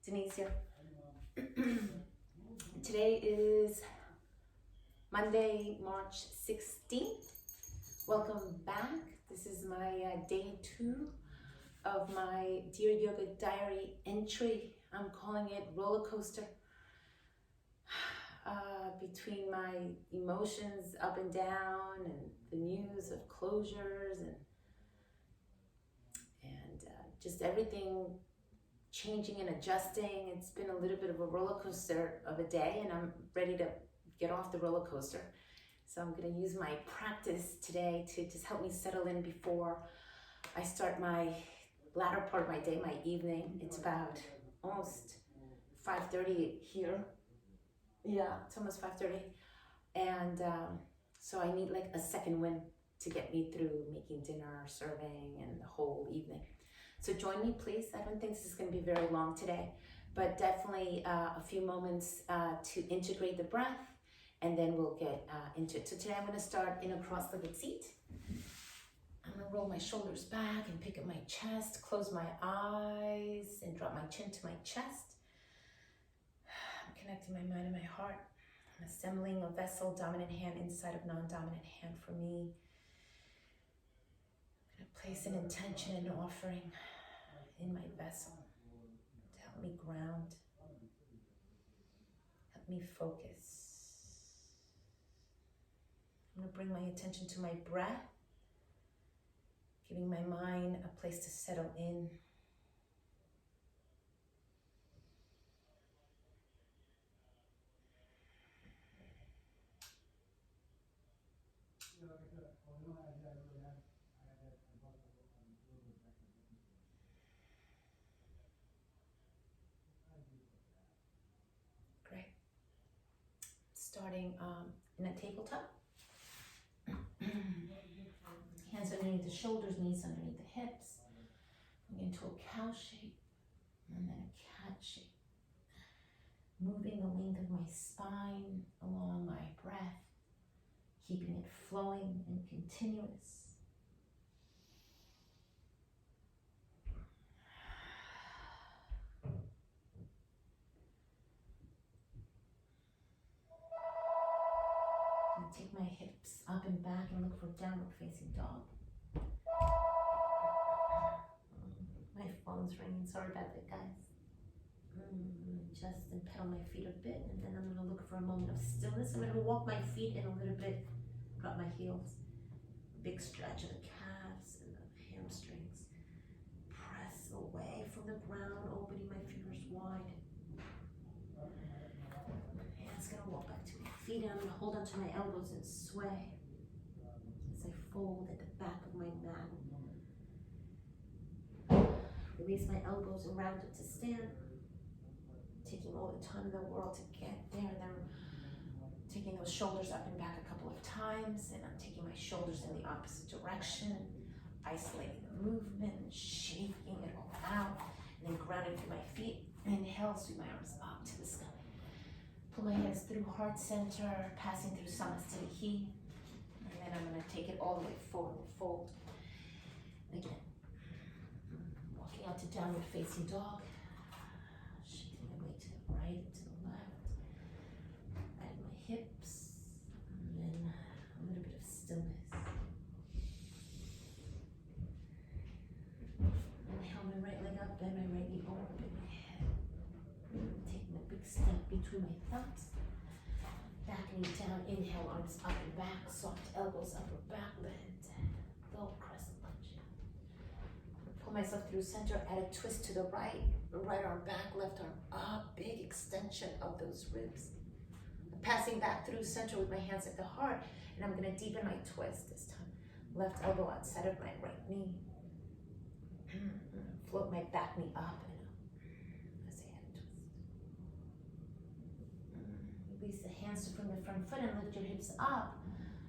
Denise here. Today is Monday, March 16th. Welcome back. This is my day 2 of my Dear Yoga Diary entry. I'm calling it roller coaster. Between my emotions up and down and the news of closures and just everything changing and adjusting. It's been a little bit of a roller coaster of a day, and I'm ready to get off the roller coaster. So I'm going to use my practice today to just help me settle in before I start my latter part of my day, my evening. It's about almost 5:30 here. Yeah, it's almost 5:30. And so I need like a second win to get me through making dinner, serving, and the whole evening. So join me, please. I don't think this is going to be very long today, but definitely a few moments to integrate the breath, and then we'll get into it. So today I'm going to start in a cross-legged seat. I'm going to roll my shoulders back and pick up my chest, close my eyes, and drop my chin to my chest. I'm connecting my mind and my heart. I'm assembling a vessel, dominant hand inside of non-dominant hand for me. I'm going to place an intention and offering in my vessel to help me ground, help me focus. I'm going to bring my attention to my breath, giving my mind a place to settle in. Great. Starting in a tabletop. Hands underneath the shoulders, knees underneath the hips. Going into a cow shape and then a cat shape. Moving the length of my spine along my breath, keeping it flowing and continuous. Take my hips up and back and look for downward facing dog. My phone's ringing, sorry about that, guys. Adjust and pedal my feet a bit, and then I'm going to look for a moment of stillness. I'm going to walk my feet in a little bit, drop my heels. Big stretch of the calves and the hamstrings. Press away from the ground, opening my fingers wide. Hands going to walk back to my feet, and I'm going to hold onto my elbows and sway as I fold at the back of my mat. Release my elbows and round up to stand. Taking all the time in the world to get there, and then taking those shoulders up and back a couple of times, and I'm taking my shoulders in the opposite direction, isolating the movement, shaking it all out, and then grounding through my feet. Inhale, sweep my arms up to the sky. Pull my hands through heart center, passing through Samasthiti, and then I'm going to take it all the way forward, fold. Again, walking out to downward facing dog. Right to the left, add my hips, and then a little bit of stillness. Inhale my right leg up, bend my right knee over, bend my head. Taking a big step between my thumbs. Back knee down, inhale, arms up and back, soft elbows, upper back bend, low crescent lunge. Pull myself through center, add a twist to the right arm back, left arm up, big extension of those ribs. I'm passing back through center with my hands at the heart, and I'm going to deepen my twist this time. Left elbow outside of my right knee. Float my back knee up and up as I head twist. Release the hands from the front foot and lift your hips up.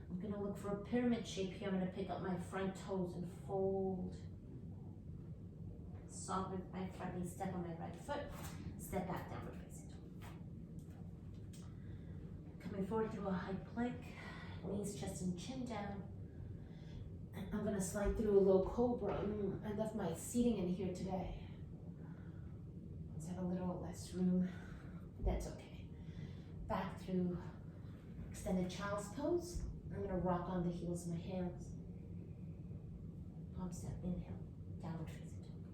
I'm going to look for a pyramid shape here. I'm going to pick up my front toes and fold. Soften my front knee, step on my right foot, step back, downward facing dog. Coming forward through a high plank, knees, chest, and chin down. And I'm going to slide through a low cobra. I left my seating in here today. So have a little less room. That's okay. Back through extended child's pose. I'm gonna rock on the heels of my hands. Palm step, inhale, downward facing dog.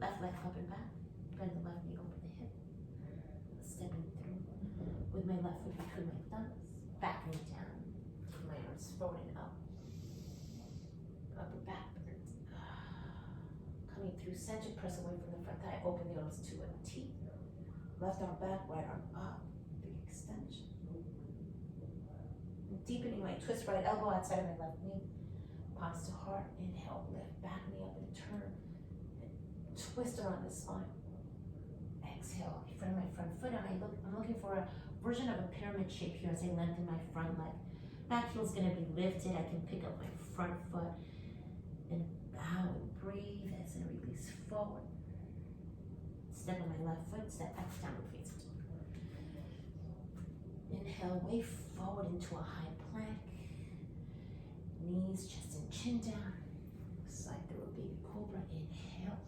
Left leg up and back. Bend the left knee over the hip. Stepping through with my left foot between my thumbs. Back knee down. Take my arms forward and up. Upper back bend. Coming through center, press away from the front thigh. Open the arms to a T. Left arm back, right arm up. Big extension. Deepening my twist, right elbow outside of my left knee. Palms to heart. Inhale, lift back knee up and turn. And twist around the spine. Exhale, in front of my front foot, and I'm looking for a version of a pyramid shape here as I lengthen my front leg. Back heel's gonna be lifted. I can pick up my front foot and bow and breathe as I release forward. Step on my left foot, step back, downward facing dog. Inhale, way forward into a high plank. Knees, chest and chin down. Slide through a baby cobra. Inhale.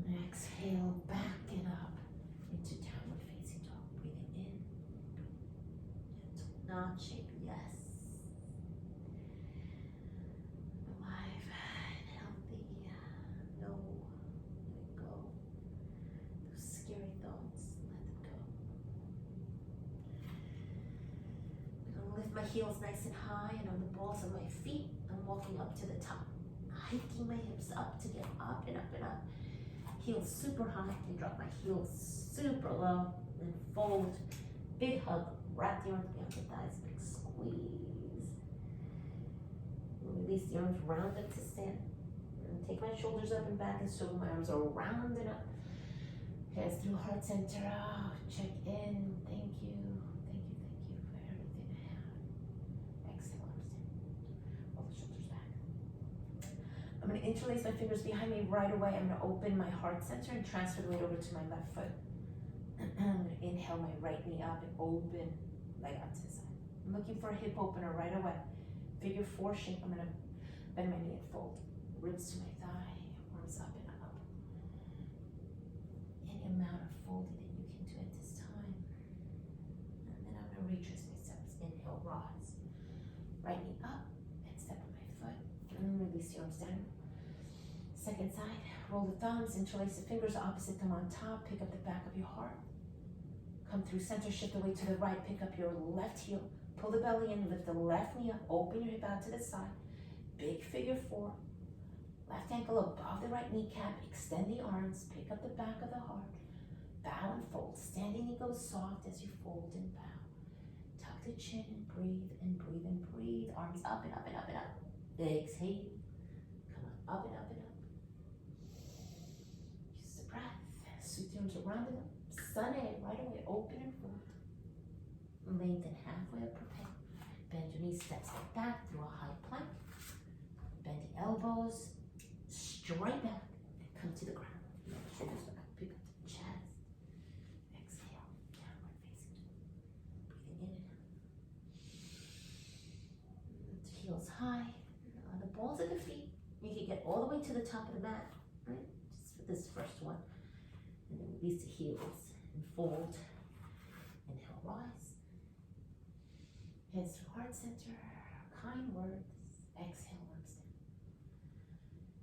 And exhale, back and up into downward facing dog. Breathing in. Gentle nod shape, yes. Alive and healthy. No, let it go. Those scary thoughts, let them go. I'm gonna lift my heels nice and high, and on the balls of my feet, I'm walking up to the top. Hiking my hips up to get up and up and up. Heels super high, and drop my heels super low, and fold. Big hug, wrap the arms behind the thighs, big squeeze. Release the arms, round up to stand. And take my shoulders up and back and swivel my arms around and up. Hands through heart center, out, check in, thank you for everything I have. Exhale, arms down, roll the shoulders back. I'm gonna interlace my fingers behind me right away. I'm gonna open my heart center and transfer the weight over to my left foot. I'm gonna inhale my right knee up and open, leg out to the side. I'm looking for a hip opener right away. Figure 4 shape. I'm gonna bend my knee and fold. Ribs to my thigh, arms up and up. Any amount of folding that you can do at this time. And then I'm gonna retrace my steps. Inhale, rise. Right knee up and step on my foot. And release the arms down. Second side, roll the thumbs, interlace the fingers, opposite them on top, pick up the back of your heart. Come through center, shift the weight to the right, pick up your left heel, pull the belly in, lift the left knee up, open your hip out to the side, big figure 4. Left ankle above the right kneecap, extend the arms, pick up the back of the heart, bow and fold. Standing knee goes soft as you fold and bow. Tuck the chin and breathe and breathe and breathe. Arms up and up and up and up. Exhale. Come on, up and up and up. Use the breath. Sweep the arms around and up. Sun egg right away, open and fold. Lengthen halfway up, prepare. Bend your knees, step back through a high plank. Bend the elbows, straight back, and come to the ground. Shoulders back, pick up the chest. Exhale, downward facing dog. Breathing in and out. Lift the heels high. On the balls of the feet, you can get all the way to the top of the mat, right? Just for this first one. And then release the heels and fold. Inhale, rise. Hands to heart center, kind words. Exhale, arms down.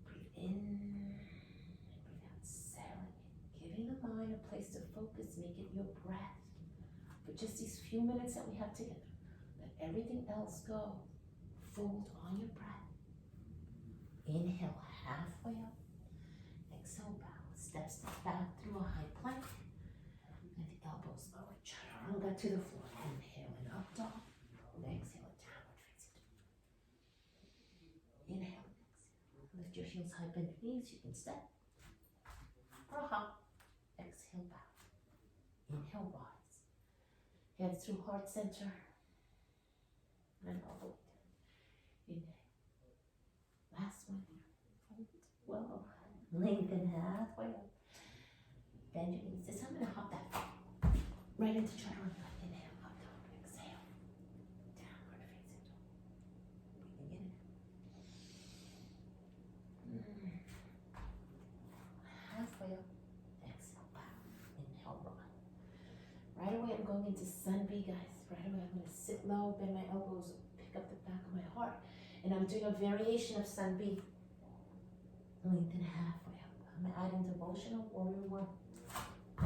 Breathe in and breathe out, settling in. Giving the mind a place to focus, make it your breath. For just these few minutes that we have together, let everything else go. Fold on your breath. Inhale, halfway up. Exhale, bow. Step back through a high plank. And the elbows lower, chaturanga to the floor. Inhale and up dog. And exhale, downward facing dog. Inhale and exhale. Lift your heels high, bend your knees. You can step or hop. Exhale, bow. Inhale, rise. Hands through heart center. And all the way down. Inhale. Last one. Hold well. Lengthen halfway up. Bend your knees. This time I'm going to hop that right into chaturanga. Inhale, up dog. Exhale. Downward facing dog. Breathing in and out. into Sun B, guys. Right away, I'm gonna sit low, bend my elbows, pick up the back of my heart. And I'm doing a variation of Sun B. Lengthen halfway up. I'm adding devotional warrior one.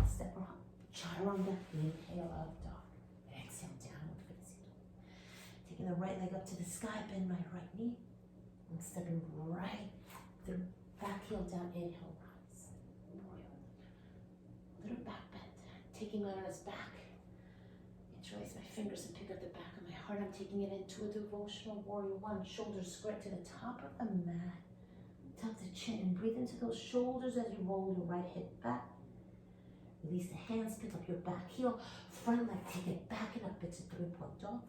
Step up. Chaturanga. Inhale up dog. Exhale downward facing dog. Taking the right leg up to the sky. Bend my right knee. I'm stepping right through. Back heel down. Inhale rise. Warrior. Little back bend. Taking my arms back. Interlace my fingers and pick up the back of my heart. I'm taking it into a devotional warrior one. Shoulders square to the top of the mat. Tuck the chin and breathe into those shoulders as you roll your right hip back. Release the hands, pick up your back heel. Front leg, take it back and up. It's a 3-point dog.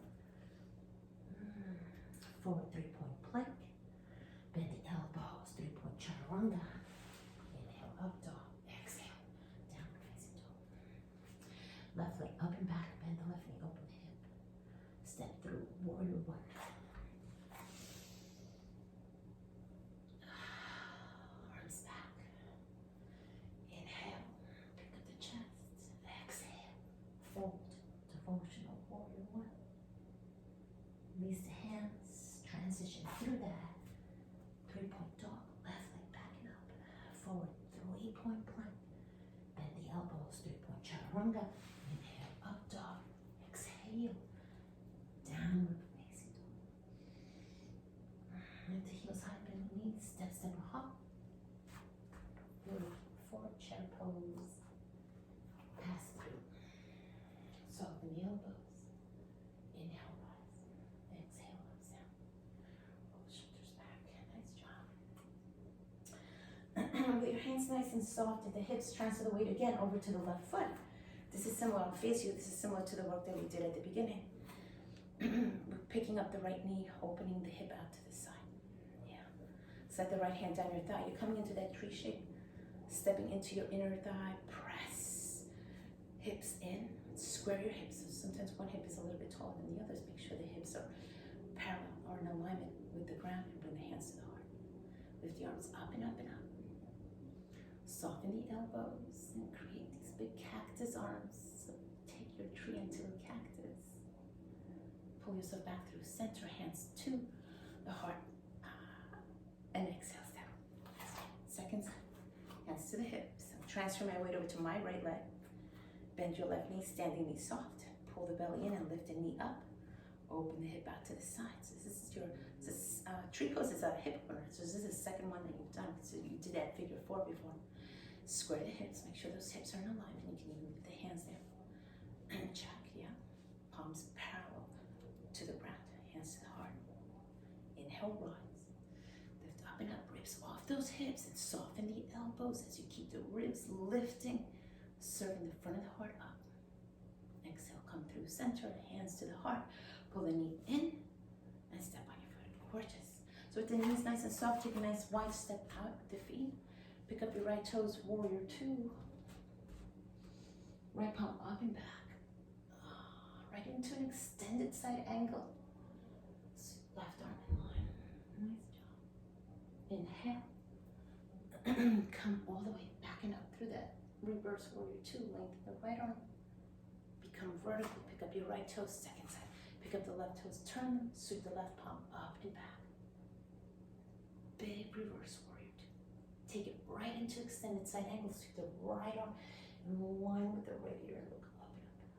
Forward 3-point plank. Bend the elbows, 3-point chaturanga. Inhale, up dog. Exhale, downward facing dog. Left leg up and back, bend the left knee, open the hip. Step through, warrior one. Arms back. Inhale, pick up the chest. Exhale, fold, devotional warrior one. Release the hands, transition through that. 3-point dog, left leg backing up. Forward, 3-point plank. Bend the elbows, 3-point chaturanga. Inhale, up dog. Exhale, downward facing dog. Lift the heels high, bend the knees, step, step, or hop. Forward chair pose. Pass through. Soften the elbows. Inhale, rise. Exhale, up sound. Roll the shoulders back. Nice job. With your hands nice and soft at the hips, transfer the weight again over to the left foot. This is similar, I'll face you, this is similar to the work that we did at the beginning. We're picking up the right knee, opening the hip out to the side. Yeah. Set the right hand down your thigh. You're coming into that tree shape. Stepping into your inner thigh, press. Hips in, square your hips. So sometimes one hip is a little bit taller than the others. Make sure the hips are parallel or in alignment with the ground and bring the hands to the heart. Lift the arms up and up and up. Soften the elbows and create these big cactus arms. So take your tree into a cactus. Pull yourself back through center, hands to the heart. And exhale down. Second side. Hands to the hips. Transfer my weight over to my right leg. Bend your left knee, standing knee soft. Pull the belly in and lift the knee up. Open the hip out to the side. So this is your tree pose is a hip opener. So this is the second one that you've done. So you did that figure 4 before. Square the hips. Make sure those hips are in alignment. You can even move the hands there. And check, yeah. Palms parallel to the ground. Hands to the heart. Inhale, rise. Lift up and up. Ribs off those hips and soften the elbows as you keep the ribs lifting, serving the front of the heart up. Exhale, come through center, hands to the heart. Pull the knee in and step on your foot. Gorgeous. So with the knees nice and soft, take a nice wide step out with the feet. Pick up your right toes, warrior two. Right palm up and back. Right into an extended side angle. Left arm in line. Nice job. Inhale. Come all the way back and up through that reverse warrior two. Lengthen the right arm. Become vertical. Pick up your right toes, second side. Pick up the left toes, turn them, sweep the left palm up and back. Big reverse warrior two. Take it right into extended side angle. Sweep the right arm in line with the radiator. Look up and up.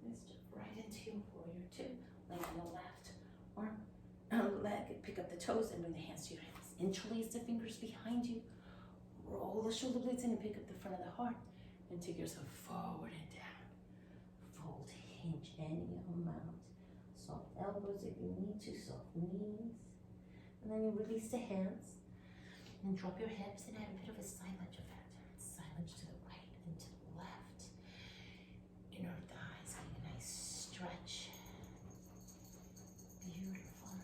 Let's jump right into your warrior two. Lengthen the left arm, leg. Pick up the toes and bring the hands to your hips. Interlace the fingers behind you. Roll the shoulder blades in and pick up the front of the heart. And take yourself forward and down. Fold, hinge any amount. Soft elbows if you need to, soft knees. And then you release the hands and drop your hips and add a bit of a side lunge effect. Side lunge to the right and to the left. Inner thighs getting a nice stretch. Beautiful.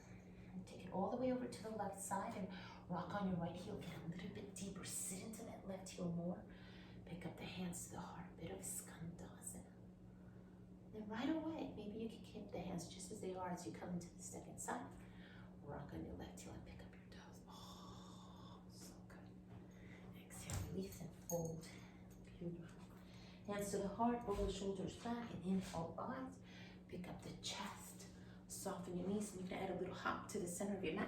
And take it all the way over to the left side and rock on your right heel. Get a little bit deeper. Sit into that left heel more. Pick up the hands to the heart. A bit of skandasana. Then right away, maybe you can keep the hands just as they are as you come into the second side. Rock on your left heel and pick up your toes. Oh, so good. Exhale, release and fold. Beautiful. Hands to the heart, roll the shoulders back, and inhale, rise. Pick up the chest, soften your knees. You're gonna add a little hop to the center of your mat.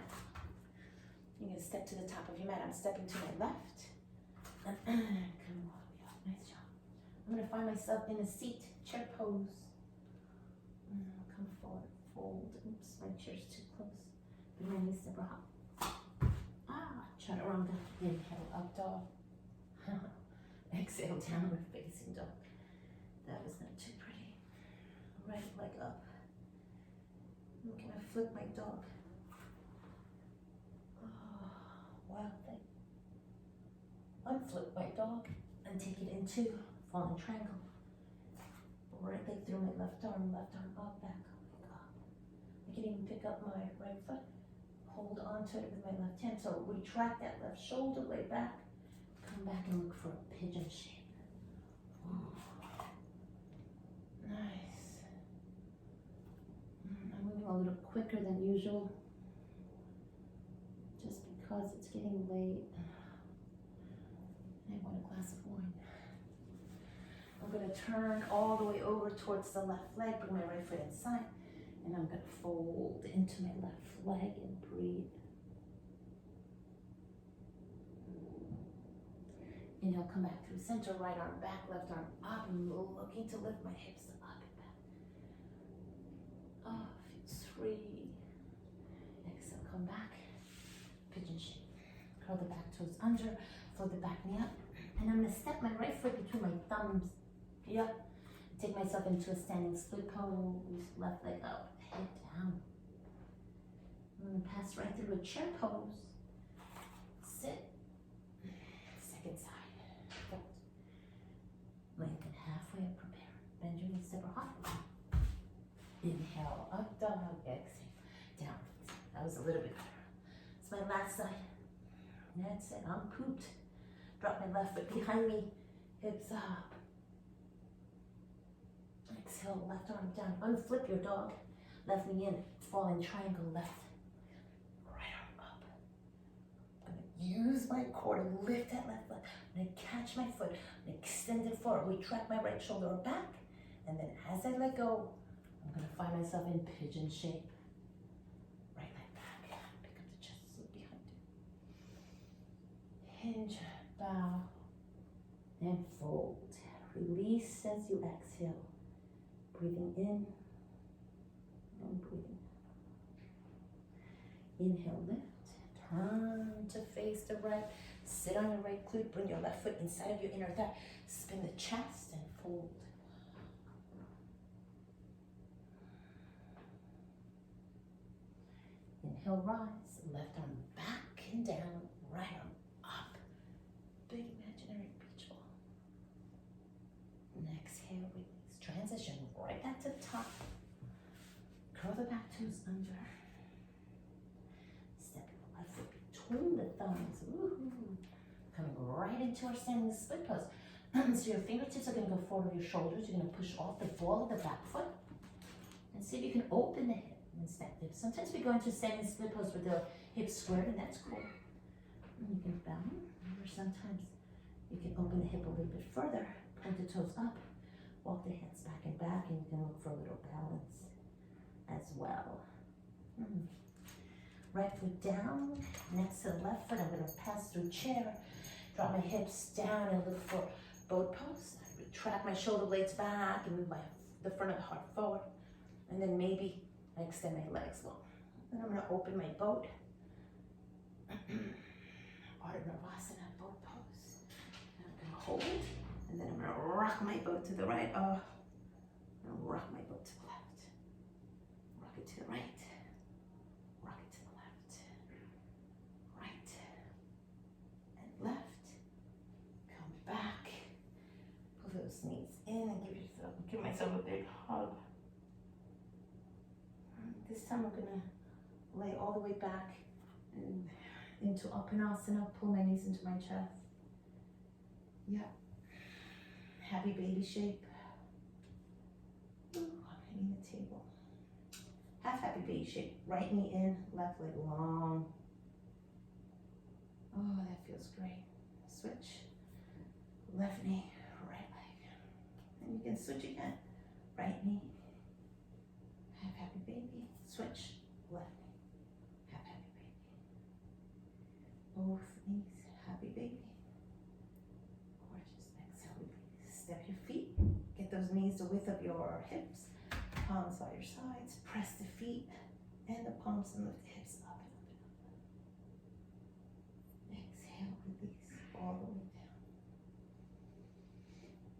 You're gonna step to the top of your mat. I'm stepping to my left. Come all the way up, nice job. I'm gonna find myself in a seat, chair pose. Come forward, fold. Oops, my chair's too close. Bring my knees super hop. Chaturanga. Inhale, up dog. Exhale, downward facing dog. That was not too pretty. Right leg up. I'm gonna flip my dog. Wild thing. Unflip my dog and take it into falling triangle. Right leg through my left arm up, back, leg up. I can even pick up my right foot. Hold on to it with my left hand. So retract that left shoulder, lay back. Come back and look for a pigeon shape. Ooh. Nice. I'm moving a little quicker than usual. Just because it's getting late. I want a glass of wine. I'm going to turn all the way over towards the left leg, bring my right foot inside, and I'm going to fold into my left leg and breathe. Inhale, come back through center, right arm back, left arm up. I'm looking to lift my hips up and back. Oh, feels free. Exhale, come back. Pigeon shape. Curl the back toes under, float the back knee up. And I'm going to step my right foot between my thumbs. Yep. Take myself into a standing split pose. Left leg up, head down. I'm going to pass right through a chair pose. Sit. Second side. Fold. Lengthen halfway up, prepare. Bend your knees super high. Inhale, up dog. Exhale, down. That was a little bit better. It's my last side. That's it. I'm pooped. Drop my left foot behind me. Hips up. Exhale, left arm down. Unflip your dog. Left knee in. Falling triangle left. Right arm up. I'm going to use my core to lift that left leg. I'm going to catch my foot. I'm going to extend it forward. Retract my right shoulder back. And then as I let go, I'm going to find myself in pigeon shape. Right leg back. Pick up the chest, slip behind it. Hinge, bow, and fold. Release as you exhale. Breathing in and breathing out. Inhale, lift. Turn to face the right. Sit on your right glute. Bring your left foot inside of your inner thigh. Spin the chest and fold. Inhale, rise. Left arm back and down. Right arm up. Big imaginary beach ball. And exhale, release. Transition right back to the top. Curl the back toes under. Step your left foot between the thumbs. Woohoo. Coming right into our standing split pose. So your fingertips are going to go forward of your shoulders. You're going to push off the ball of the back foot. And see if you can open the hip and snap the hips. Sometimes we go into standing split pose with the hips squared, and that's cool. And you can bow. Or sometimes you can open the hip a little bit further. Point the toes up. Walk the hands back and back, and you can look for a little balance as well. Right foot down, next to the left foot. I'm going to pass through chair, drop my hips down and look for boat pose. I retract my shoulder blades back and move the front of the heart forward. And then maybe I extend my legs long. Then I'm going to open my boat. Ardha Navasana, boat pose. And I'm going to hold it. And then I'm going to rock my boat to the right. Oh, and rock my boat to the left. Rock it to the right. Rock it to the left. Right. And left. Come back. Pull those knees in and give myself a big hug. This time I'm going to lay all the way back and into Uttanasana. Pull my knees into my chest. Yep. Happy baby shape. Ooh, I'm hitting the table. Half happy baby shape. Right knee in, left leg long. Oh, that feels great. Switch. Left knee, right leg. can switch again. Right knee, have happy baby. Switch, left knee, have happy baby. Both knees, happy baby. Gorgeous. Exhale, release. Step your feet. Get those knees the width of your hips. Palms by your sides. Press the feet and the palms and lift the hips up and up and up. Exhale, release all the way down.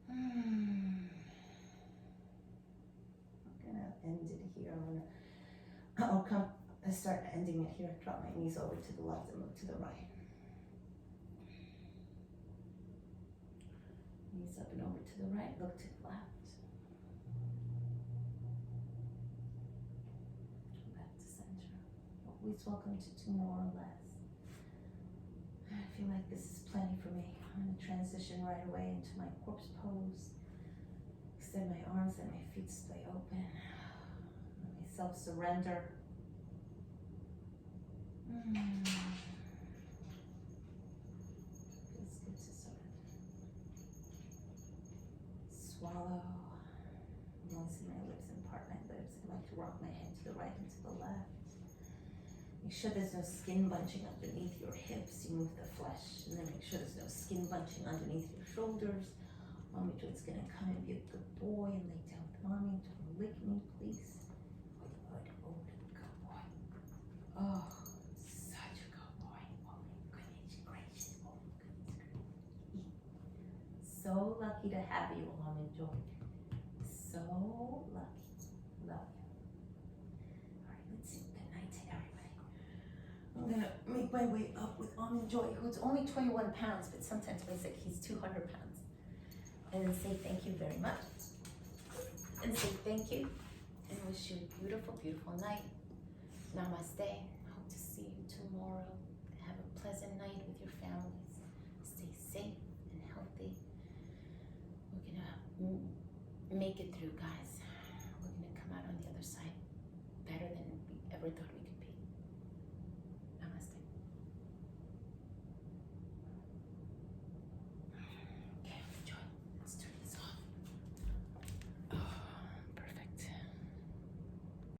I'm gonna end it here. I'll start ending it here. Drop my knees over to the left and look to the right. Knees up and over to the right, look to the left. Back to center. Always welcome to 2 more or less. I feel like this is plenty for me. I'm going to transition right away into my corpse pose. Extend my arms, let my feet stay open. Let myself surrender. Feels good to surrender. Swallow. Moisten my lips and part my lips. I like to rock my head to the right and to the left. Make sure there's no skin bunching underneath your hips. You move the flesh, and then make sure there's no skin bunching underneath your shoulders. Mommy Joy's gonna come and be a good boy and lay down with mommy. Don't lick me, please. Good, oh, good boy. Oh, such a good boy. Oh my goodness gracious. Oh my goodness gracious. So lucky to have you, Mommy Joy. So lucky. Love you. All right, let's say good night to everybody. I'm gonna make my way up with Almond Joy, who's only 21 pounds, but sometimes feels like he's 200 pounds. And then say thank you very much. And say thank you. And wish you a beautiful, beautiful night. Namaste. Hope to see you tomorrow. Have a pleasant night with your families. Stay safe and healthy. We're gonna make it through, guys. We're gonna come out on the other side better than we ever thought we